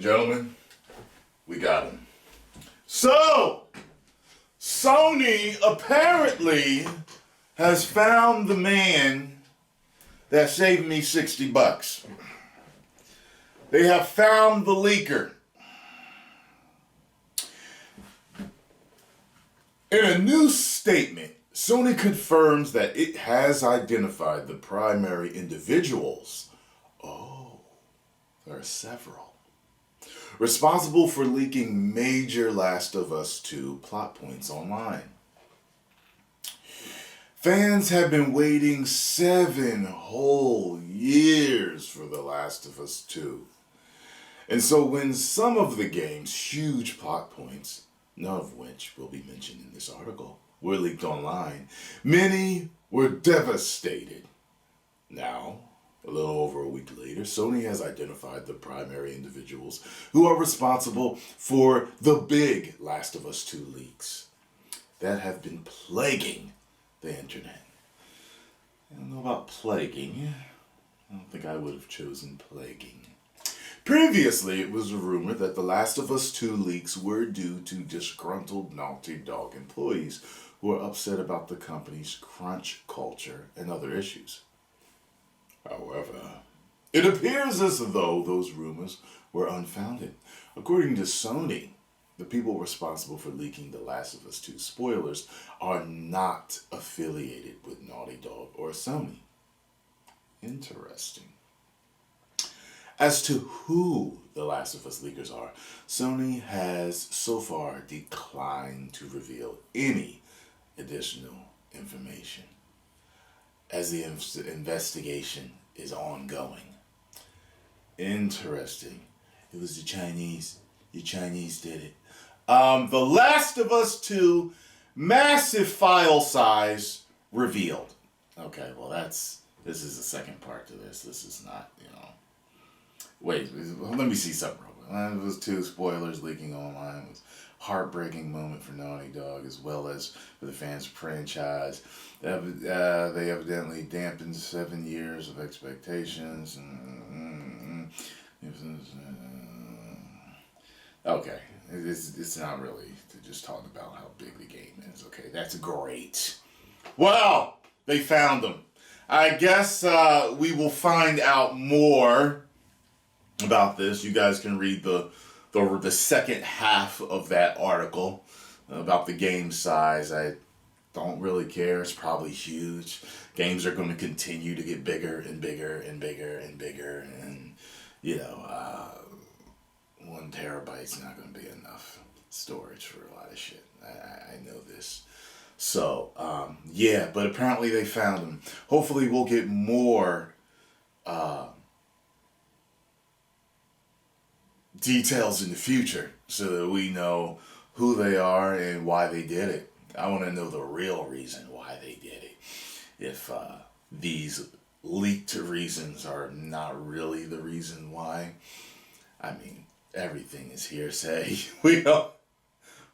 gentlemen, we got him. So, Sony apparently has found the man that saved me $60. They have found the leaker. In a new statement, Sony confirms that it has identified the primary individuals. Oh, there are several. Responsible for leaking major Last of Us 2 plot points online. Fans have been waiting 7 whole years for The Last of Us 2. And so when some of the game's huge plot points, none of which will be mentioned in this article, were leaked online, many were devastated. Now, a little over a week later, Sony has identified the primary individuals who are responsible for the big Last of Us 2 leaks that have been plaguing the internet. I don't know about plaguing. I don't think I would have chosen plaguing. Previously, it was a rumor that The Last of Us 2 leaks were due to disgruntled Naughty Dog employees who are upset about the company's crunch culture and other issues. However, it appears as though those rumors were unfounded. According to Sony, the people responsible for leaking The Last of Us 2 spoilers are not affiliated with Naughty Dog or Sony. Interesting. As to who The Last of Us leakers are, Sony has so far declined to reveal any additional information as the investigation is ongoing. Interesting. It was the Chinese. The Chinese did it. The Last of Us 2 massive file size revealed. Okay, well this is the second part to this. This is not, Wait, let me see something real quick. Last of Us 2 spoilers leaking online. It was a heartbreaking moment for Naughty Dog as well as for the fans' franchise. They evidently dampened 7 years of expectations. Okay, it's not really just talking about how big the game is. Okay, that's great. Well, they found them. I guess we will find out more about this. You guys can read the second half of that article about the game size. I don't really care. It's probably huge. Games are going to continue to get bigger and bigger and bigger and bigger, and 1 terabyte's not going to be enough storage for a lot of shit. I know this. So but apparently they found them. Hopefully we'll get more details in the future so that we know who they are and why they did it. I want to know the real reason why they did it. If these leaked reasons are not really the reason why, I mean, everything is hearsay. We don't,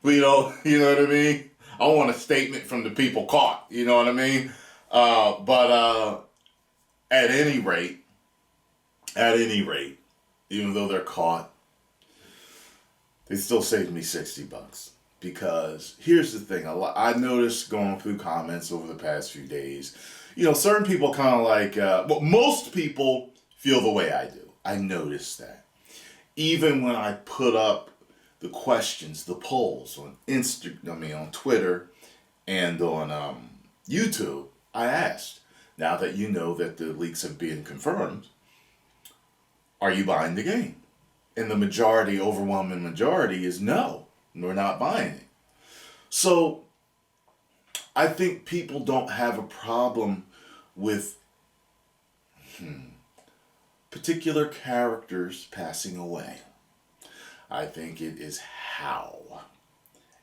you know what I mean? I want a statement from the people caught, you know what I mean? But at any rate, even though they're caught, they still saved me $60. Because here's the thing, I noticed going through comments over the past few days, certain people kind of like, most people feel the way I do. I noticed that. Even when I put up the questions, the polls on on Twitter and on YouTube, I asked, now that you know that the leaks have been confirmed, are you buying the game? And the overwhelming majority is no, we're not buying it. So I think people don't have a problem with particular characters passing away. I think it is how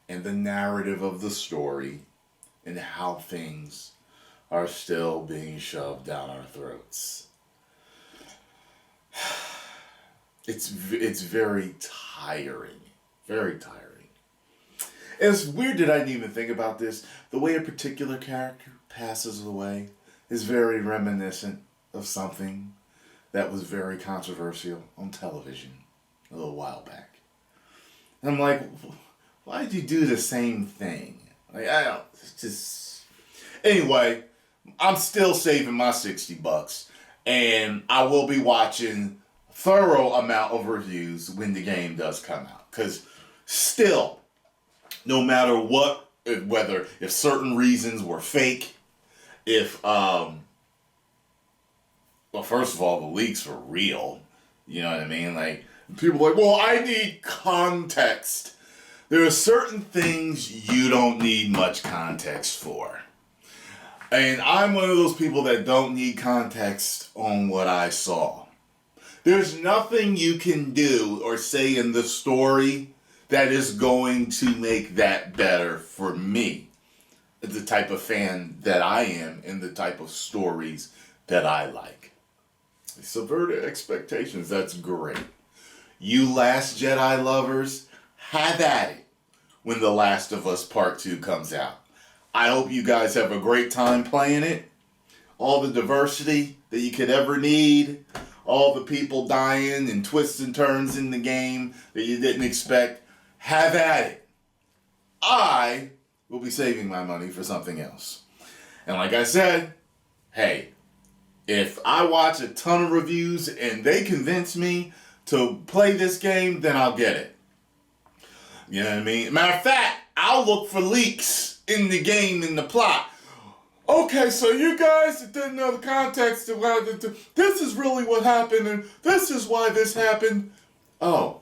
and the narrative of the story and how things are still being shoved down our throats. It's very tiring. Very tiring. And it's weird that I didn't even think about this. The way a particular character passes away is very reminiscent of something that was very controversial on television. a little while back. And I'm like, why did you do the same thing? Like, I don't, it's just... Anyway, I'm still saving my $60, and I will be watching a thorough amount of reviews when the game does come out. Because still, no matter what, whether if certain reasons were fake, if, well, first of all, the leaks were real. You know what I mean? Like, people are like, well, I need context. There are certain things you don't need much context for. And I'm one of those people that don't need context on what I saw. There's nothing you can do or say in the story that is going to make that better for me. The type of fan that I am and the type of stories that I like. Subverted expectations, that's great. You Last Jedi lovers, have at it when The Last of Us Part 2 comes out. I hope you guys have a great time playing it. All the diversity that you could ever need. All the people dying and twists and turns in the game that you didn't expect. Have at it. I will be saving my money for something else. And like I said, hey, if I watch a ton of reviews and they convince me to play this game, then I'll get it. You know what I mean? Matter of fact, I'll look for leaks in the game, in the plot. Okay, so you guys that didn't know the context of how this is really what happened, and this is why this happened. Oh,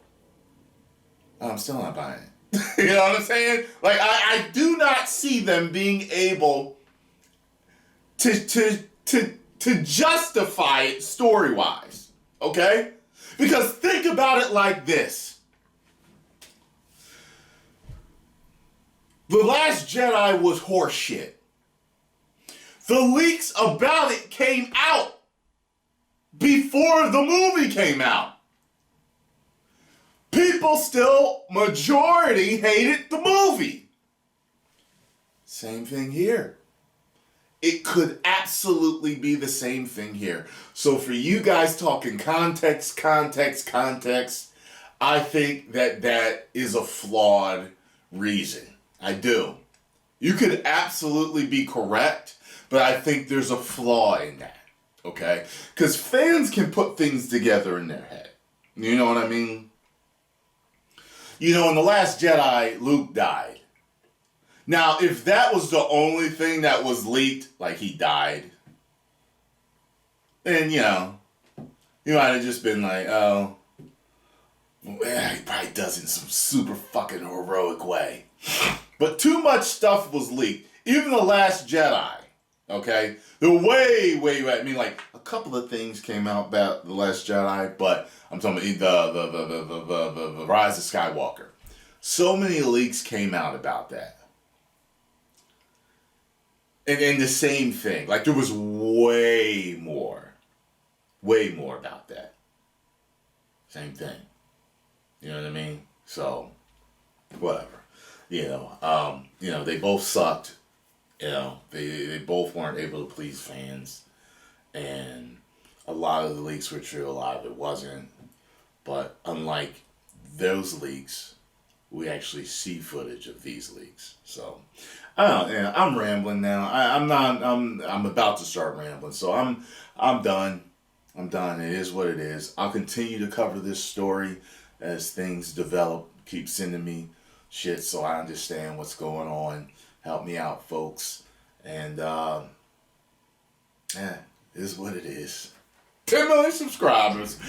I'm still not buying it. You know what I'm saying? Like, I do not see them being able to justify it story-wise. Okay? Because think about it like this. The Last Jedi was horseshit. The leaks about it came out before the movie came out. People still, majority, hated the movie. Same thing here. It could absolutely be the same thing here. So for you guys talking context, I think that is a flawed reason. I do. You could absolutely be correct, but I think there's a flaw in that. Okay? Because fans can put things together in their head. You know what I mean? You know, in The Last Jedi, Luke died. Now, if that was the only thing that was leaked, like he died, then, you know, you might have just been like, oh, well, he probably does it in some super fucking heroic way. But too much stuff was leaked. Even The Last Jedi, okay? I mean, like, a couple of things came out about The Last Jedi, but I'm talking about the Rise of Skywalker. So many leaks came out about that. And the same thing. Like, there was way more about that. Same thing. You know what I mean? So, whatever. You know, they both sucked. You know, they both weren't able to please fans. And a lot of the leaks were true, a lot of it wasn't. But unlike those leaks, we actually see footage of these leaks. So, I don't know, yeah, I'm rambling now. I'm about to start rambling. So I'm done. I'm done. It is what it is. I'll continue to cover this story as things develop. Keep sending me shit so I understand what's going on. Help me out, folks. And, yeah, it is what it is. 10 million subscribers.